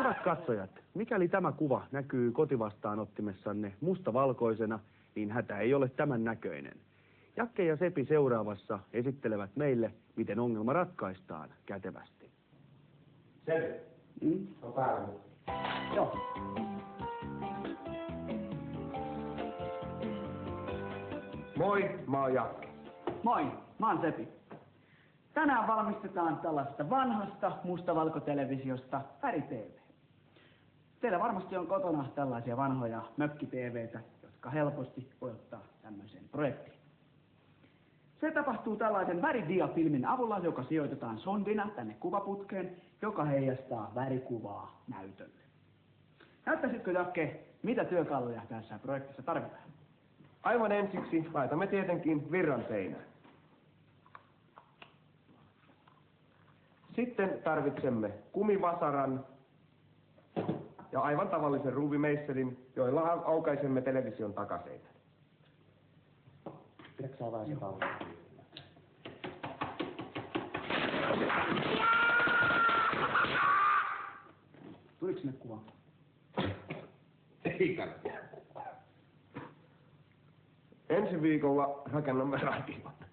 Hyvät katsojat, mikäli tämä kuva näkyy kotivastaanottimessanne mustavalkoisena, niin hätä ei ole tämän näköinen. Jakke ja Sepi seuraavassa esittelevät meille, miten ongelma ratkaistaan kätevästi. Sepi, on päällä. Joo. Moi, mä oon Jakke. Moi, mä oon Sepi. Tänään valmistetaan tällaista vanhasta mustavalkotelevisiosta väri-TV. Teillä varmasti on kotona tällaisia vanhoja mökki-TVtä, jotka helposti voi ottaa tämmöiseen projektiin. Se tapahtuu tällaisen väridiafilmin avulla, joka sijoitetaan sondina tänne kuvaputkeen, joka heijastaa värikuvaa näytölle. Näyttäisitkö, Jakke, mitä työkaluja tässä projektissa tarvitaan? Aivan ensiksi laitamme tietenkin virran seinään. Sitten tarvitsemme kumivasaran ja aivan tavallisen ruuvimeisselin, joilla aukaisemme television takaseinän. Pidätkö sä vähän se kauan? Tuliko sinne kuva? Ei kannata. Ensi viikolla rakennamme radiota.